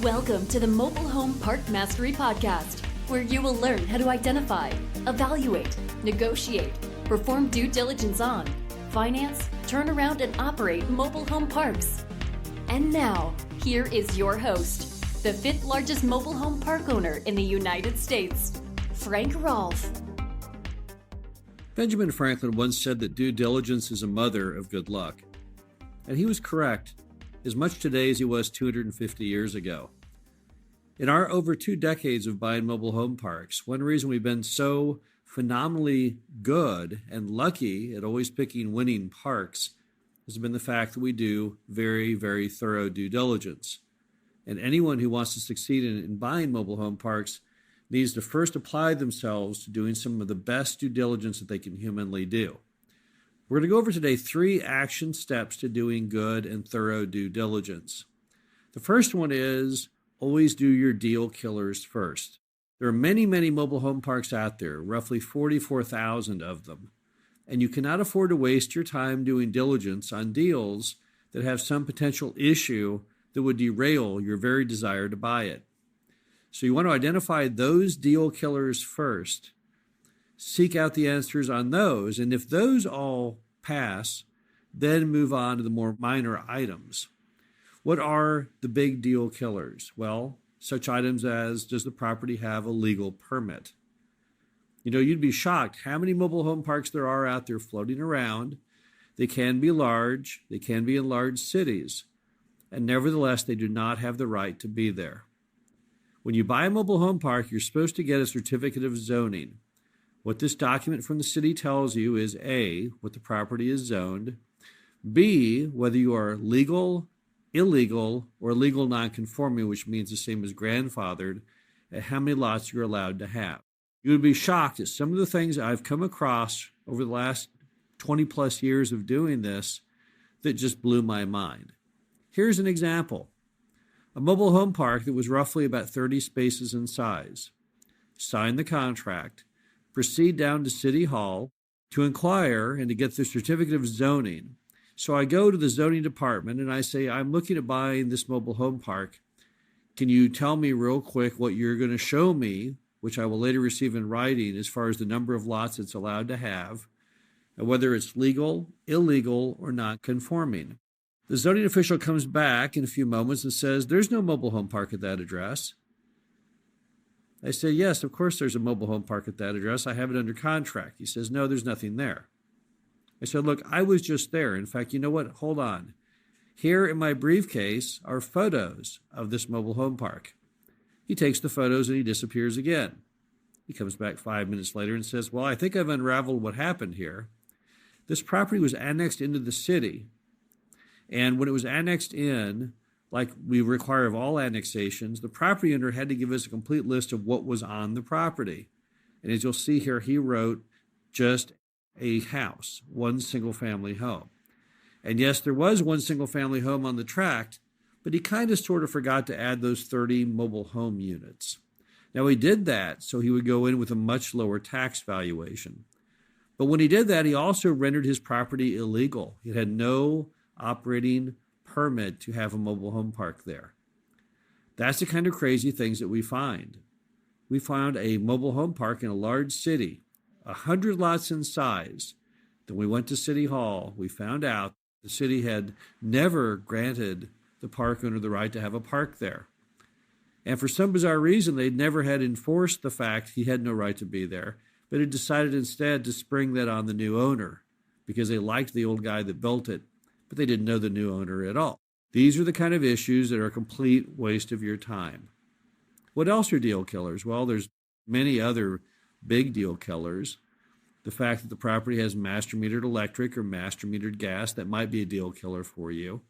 Welcome to the Mobile Home Park Mastery Podcast, where you will learn how to identify, evaluate, negotiate, perform due diligence on, finance, turn around, and operate mobile home parks. And now, here is your host, the fifth largest mobile home park owner in the United States, Frank Rolfe. Benjamin Franklin once said that due diligence is a mother of good luck. And he was correct, as much today as he was 250 years ago. In our over 2 decades of buying mobile home parks, one reason we've been so phenomenally good and lucky at always picking winning parks has been the fact that we do very, very thorough due diligence. And anyone who wants to succeed in buying mobile home parks needs to first apply themselves to doing some of the best due diligence that they can humanly do. We're going to go over today 3 action steps to doing good and thorough due diligence. The first one is always do your deal killers first. There are many, many mobile home parks out there, roughly 44,000 of them, and you cannot afford to waste your time doing diligence on deals that have some potential issue that would derail your very desire to buy it. So you want to identify those deal killers first. Seek out the answers on those, and if those all pass, then move on to the more minor items. What are the big deal killers? Well, such items as, does the property have a legal permit? You know, you'd be shocked how many mobile home parks there are out there floating around. They can be large, they can be in large cities, and nevertheless, they do not have the right to be there. When you buy a mobile home park, you're supposed to get a certificate of zoning. What this document from the city tells you is A, what the property is zoned, B, whether you are legal, illegal, or legal non-conforming, which means the same as grandfathered, and how many lots you're allowed to have. You would be shocked at some of the things I've come across over the last 20 plus years of doing this that just blew my mind. Here's an example. A mobile home park that was roughly about 30 spaces in size. Sign the contract, proceed down to City Hall to inquire and to get the certificate of zoning. So I go to the zoning department and I say, I'm looking at buying this mobile home park. Can you tell me real quick what you're going to show me, which I will later receive in writing as far as the number of lots it's allowed to have, and whether it's legal, illegal, or not conforming? The zoning official comes back in a few moments and says, there's no mobile home park at that address. I say, yes, of course there's a mobile home park at that address. I have it under contract. He says, no, there's nothing there. I said, look, I was just there. In fact, you know what? Hold on. Here in my briefcase are photos of this mobile home park. He takes the photos and he disappears again. He comes back 5 minutes later and says, well, I think I've unraveled what happened here. This property was annexed into the city. And when it was annexed in, like we require of all annexations, the property owner had to give us a complete list of what was on the property. And as you'll see here, he wrote just a house, one single family home. And yes, there was one single family home on the tract, but he kind of sort of forgot to add those 30 mobile home units. Now he did that so he would go in with a much lower tax valuation. But when he did that, he also rendered his property illegal. It had no operating permit to have a mobile home park there. That's the kind of crazy things that we find. We found a mobile home park in a large city, 100 lots in size. Then we went to City Hall. We found out the city had never granted the park owner the right to have a park there. And for some bizarre reason, they never had enforced the fact he had no right to be there, but had decided instead to spring that on the new owner because they liked the old guy that built it, but they didn't know the new owner at all. These are the kind of issues that are a complete waste of your time. What else are deal killers? Well, there's many other big deal killers. The fact that the property has master metered electric or master metered gas, that might be a deal killer for you.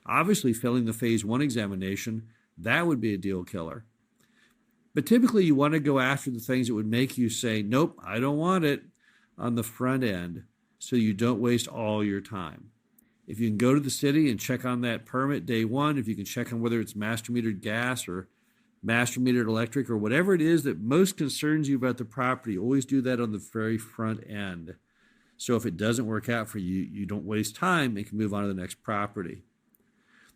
Obviously, failing the phase 1 examination, that would be a deal killer. But typically you want to go after the things that would make you say, nope, I don't want it on the front end, so you don't waste all your time. If you can go to the city and check on that permit day one, if you can check on whether it's master metered gas or master metered electric or whatever it is that most concerns you about the property, always do that on the very front end. So if it doesn't work out for you, you don't waste time and can move on to the next property.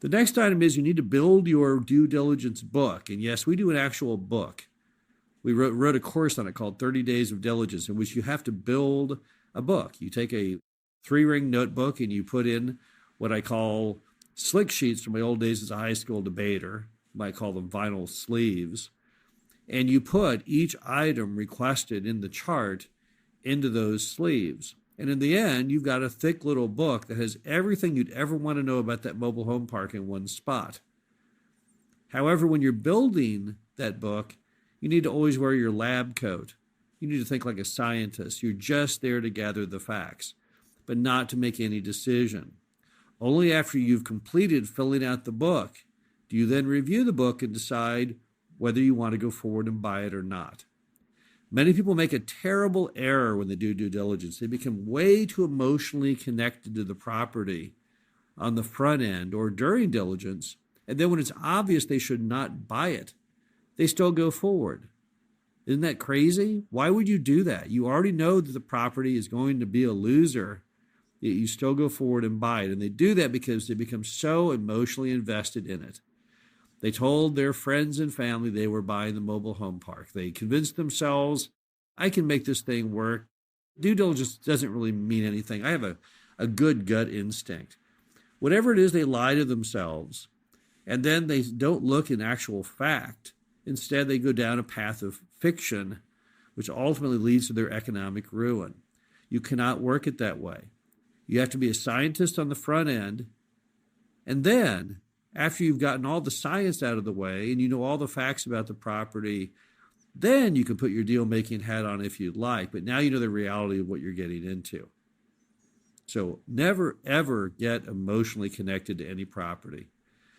The next item is you need to build your due diligence book. And yes, we do an actual book. We wrote a course on it called 30 Days of Diligence, in which you have to build a book. You take a 3-ring notebook and you put in what I call slick sheets from my old days as a high school debater. You might call them vinyl sleeves. And you put each item requested in the chart into those sleeves. And in the end, you've got a thick little book that has everything you'd ever want to know about that mobile home park in one spot. However, when you're building that book, you need to always wear your lab coat. You need to think like a scientist. You're just there to gather the facts, but not to make any decision. Only after you've completed filling out the book do you then review the book and decide whether you want to go forward and buy it or not. Many people make a terrible error when they do due diligence. They become way too emotionally connected to the property on the front end or during diligence, and then when it's obvious they should not buy it, they still go forward. Isn't that crazy? Why would you do that? You already know that the property is going to be a loser, yet you still go forward and buy it. And they do that because they become so emotionally invested in it. They told their friends and family they were buying the mobile home park. They convinced themselves, I can make this thing work. Due diligence doesn't really mean anything. I have a good gut instinct. Whatever it is, they lie to themselves, and then they don't look in actual fact. Instead, they go down a path of fiction, which ultimately leads to their economic ruin. You cannot work it that way. You have to be a scientist on the front end, and then after you've gotten all the science out of the way and you know all the facts about the property, then you can put your deal-making hat on if you'd like. But now you know the reality of what you're getting into. So never, ever get emotionally connected to any property.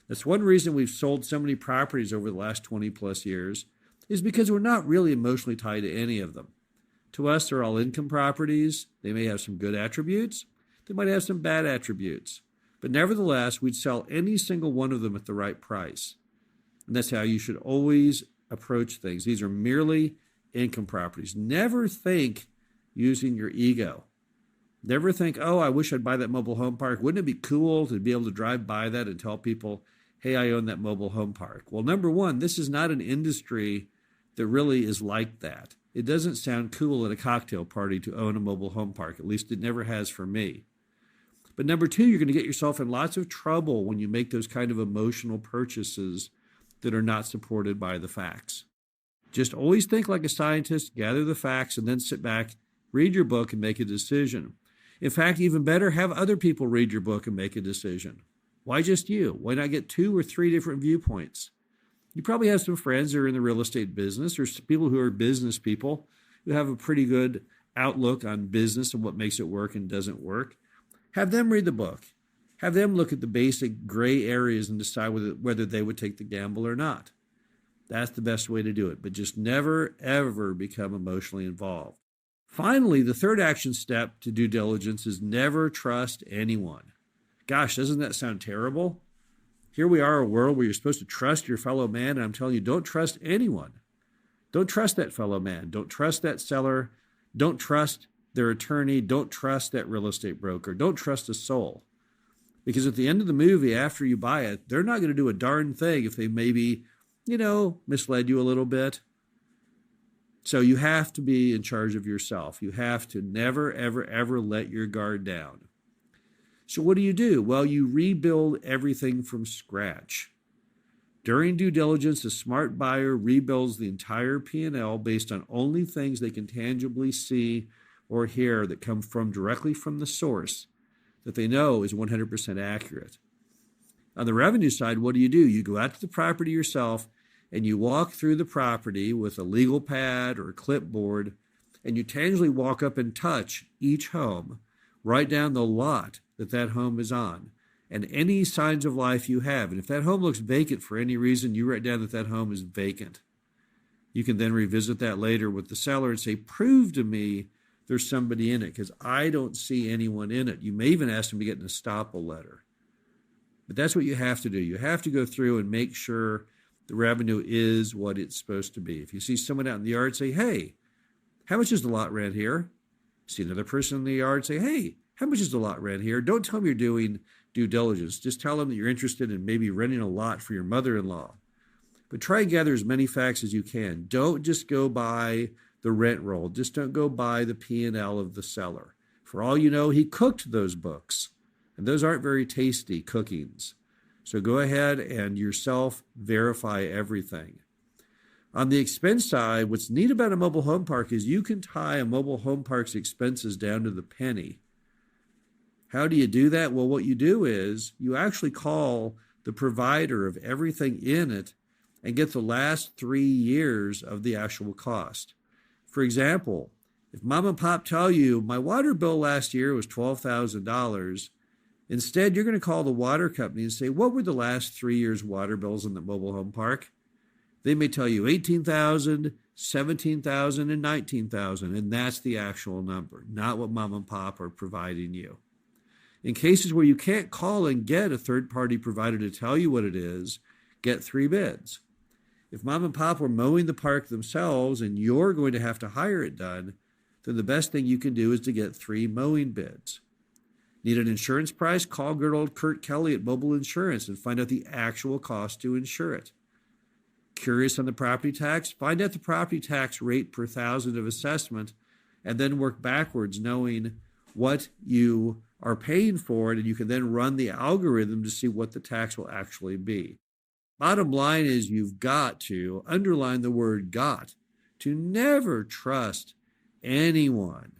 That's one reason we've sold so many properties over the last 20 plus years, is because we're not really emotionally tied to any of them. To us, they're all income properties. They may have some good attributes. They might have some bad attributes. But nevertheless, we'd sell any single one of them at the right price. And that's how you should always approach things. These are merely income properties. Never think using your ego. Never think, oh, I wish I'd buy that mobile home park. Wouldn't it be cool to be able to drive by that and tell people, hey, I own that mobile home park? Well, number one, this is not an industry that really is like that. It doesn't sound cool at a cocktail party to own a mobile home park. At least it never has for me. But number two, you're going to get yourself in lots of trouble when you make those kind of emotional purchases that are not supported by the facts. Just always think like a scientist, gather the facts, and then sit back, read your book, and make a decision. In fact, even better, have other people read your book and make a decision. Why just you? Why not get 2 or 3 different viewpoints? You probably have some friends who are in the real estate business or people who are business people who have a pretty good outlook on business and what makes it work and doesn't work. Have them read the book. Have them look at the basic gray areas and decide whether they would take the gamble or not. That's the best way to do it. But just never, ever become emotionally involved. Finally, the third action step to due diligence is never trust anyone. Gosh, doesn't that sound terrible? Here we are, a world where you're supposed to trust your fellow man, and I'm telling you, don't trust anyone. Don't trust that fellow man. Don't trust that seller. Don't trust their attorney. Don't trust that real estate broker. Don't trust a soul. Because at the end of the movie, after you buy it, they're not going to do a darn thing if they maybe, misled you a little bit. So you have to be in charge of yourself. You have to never, ever, ever let your guard down. So what do? Well, you rebuild everything from scratch. During due diligence, a smart buyer rebuilds the entire P&L based on only things they can tangibly see or hear that come from directly from the source that they know is 100% accurate. On the revenue side, what do? You go out to the property yourself and you walk through the property with a legal pad or a clipboard, and you tangibly walk up and touch each home, write down the lot that home is on, and any signs of life you have. And if that home looks vacant for any reason, you write down that home is vacant. You can then revisit that later with the seller and say, prove to me there's somebody in it, because I don't see anyone in it. You may even ask them to get an estoppel letter. But that's what you have to do. You have to go through and make sure the revenue is what it's supposed to be. If you see someone out in the yard, say, hey, how much is the lot rent here? See another person in the yard, say, hey, how much is the lot rent here? Don't tell them you're doing due diligence. Just tell them that you're interested in maybe renting a lot for your mother-in-law. But try and gather as many facts as you can. Don't just go by the rent roll. Just don't go by the P&L of the seller. For all you know, he cooked those books, and those aren't very tasty cookings. So go ahead and yourself verify everything. On the expense side, what's neat about a mobile home park is you can tie a mobile home park's expenses down to the penny. How do you do that? Well, what you do is you actually call the provider of everything in it and get the last 3 years of the actual cost. For example, if mom and pop tell you, my water bill last year was $12,000, instead you're going to call the water company and say, what were the last 3 years' water bills in the mobile home park? They may tell you $18,000, $17,000, and $19,000, and that's the actual number, not what mom and pop are providing you. In cases where you can't call and get a third-party provider to tell you what it is, get 3 bids. If mom and pop were mowing the park themselves and you're going to have to hire it done, then the best thing you can do is to get 3 mowing bids. Need an insurance price? Call good old Kurt Kelly at Mobile Insurance and find out the actual cost to insure it. Curious on the property tax? Find out the property tax rate per thousand of assessment and then work backwards knowing what you are paying for it, and you can then run the algorithm to see what the tax will actually be. Bottom line is you've got to underline the word got to never trust anyone.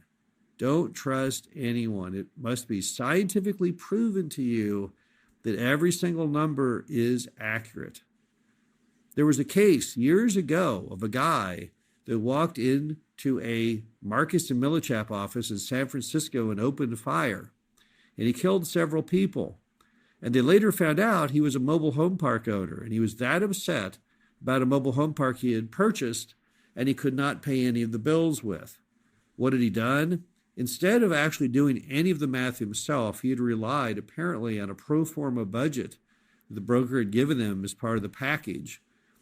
Don't trust anyone. It must be scientifically proven to you that every single number is accurate. There was a case years ago of a guy that walked into a Marcus and Millichap office in San Francisco and opened fire, and he killed several people. And they later found out he was a mobile home park owner, and he was that upset about a mobile home park he had purchased and he could not pay any of the bills with. What had he done? Instead of actually doing any of the math himself, he had relied apparently on a pro forma budget that the broker had given him as part of the package,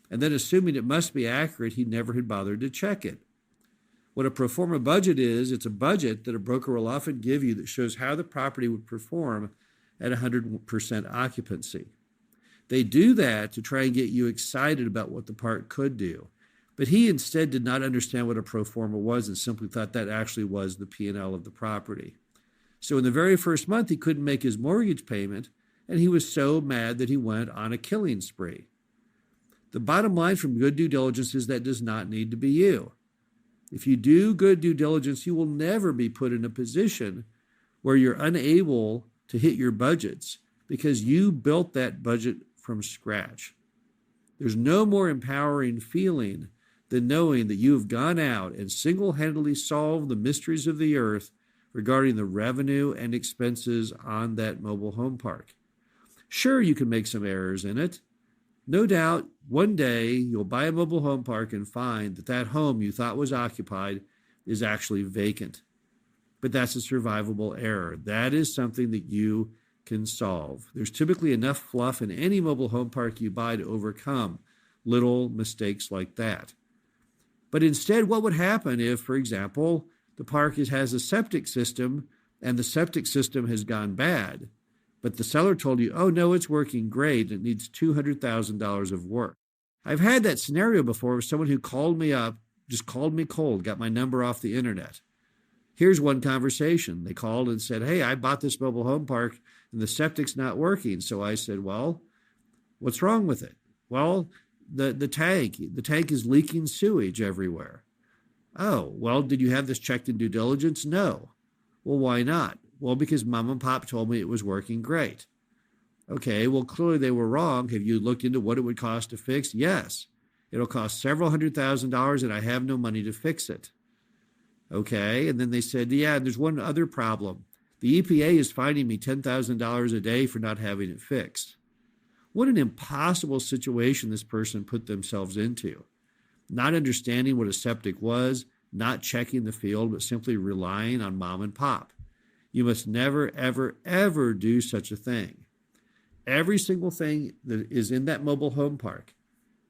and then assuming it must be accurate, he never had bothered to check it. What a pro forma budget is, it's a budget that a broker will often give you that shows how the property would perform at 100% occupancy. They do that to try and get you excited about what the park could do. But he instead did not understand what a pro forma was and simply thought that actually was the P&L of the property. So in the very first month, he couldn't make his mortgage payment, and he was so mad that he went on a killing spree. The bottom line from good due diligence is that does not need to be you. If you do good due diligence, you will never be put in a position where you're unable to hit your budgets because you built that budget from scratch. There's no more empowering feeling than knowing that you have gone out and single-handedly solved the mysteries of the earth regarding the revenue and expenses on that mobile home park. Sure, you can make some errors in it. No doubt, one day you'll buy a mobile home park and find that that home you thought was occupied is actually vacant. But that's a survivable error. That is something that you can solve. There's typically enough fluff in any mobile home park you buy to overcome little mistakes like that. But instead, what would happen if, for example, the park has a septic system and the septic system has gone bad, but the seller told you, oh, no, it's working great. It needs $200,000 of work. I've had that scenario before with someone who called me up, just called me cold, got my number off the internet. Here's one conversation. They called and said, hey, I bought this mobile home park and the septic's not working. So I said, well, what's wrong with it? Well, the tank is leaking sewage everywhere. Oh, well, did you have this checked in due diligence? No. Well, why not? Well, because mom and pop told me it was working great. Okay, well, clearly they were wrong. Have you looked into what it would cost to fix? Yes. It'll cost several $100,000 and I have no money to fix it. Okay, and then they said, yeah, there's one other problem. The EPA is fining me $10,000 a day for not having it fixed. What an impossible situation this person put themselves into. Not understanding what a septic was, not checking the field, but simply relying on mom and pop. You must never, ever, ever do such a thing. Every single thing that is in that mobile home park,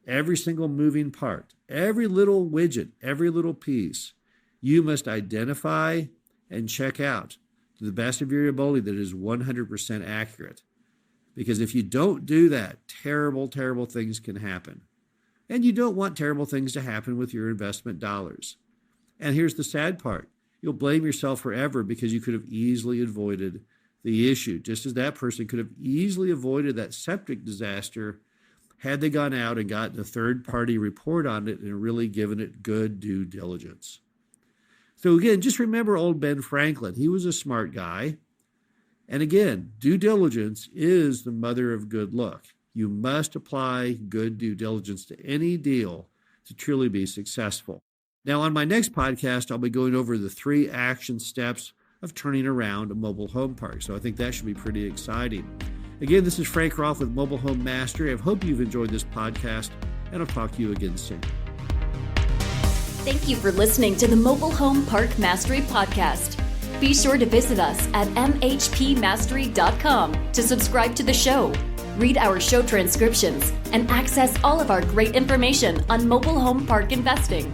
every single moving part, every little widget, every little piece, you must identify and check out to the best of your ability that is 100% accurate. Because if you don't do that, terrible, terrible things can happen. And you don't want terrible things to happen with your investment dollars. And here's the sad part. You'll blame yourself forever because you could have easily avoided the issue, just as that person could have easily avoided that septic disaster had they gone out and gotten a third-party report on it and really given it good due diligence. So again, just remember old Ben Franklin. He was a smart guy. And again, due diligence is the mother of good luck. You must apply good due diligence to any deal to truly be successful. Now, on my next podcast, I'll be going over the 3 action steps of turning around a mobile home park. So I think that should be pretty exciting. Again, this is Frank Rolfe with Mobile Home Mastery. I hope you've enjoyed this podcast, and I'll talk to you again soon. Thank you for listening to the Mobile Home Park Mastery Podcast. Be sure to visit us at mhpmastery.com to subscribe to the show, read our show transcriptions, and access all of our great information on mobile home park investing.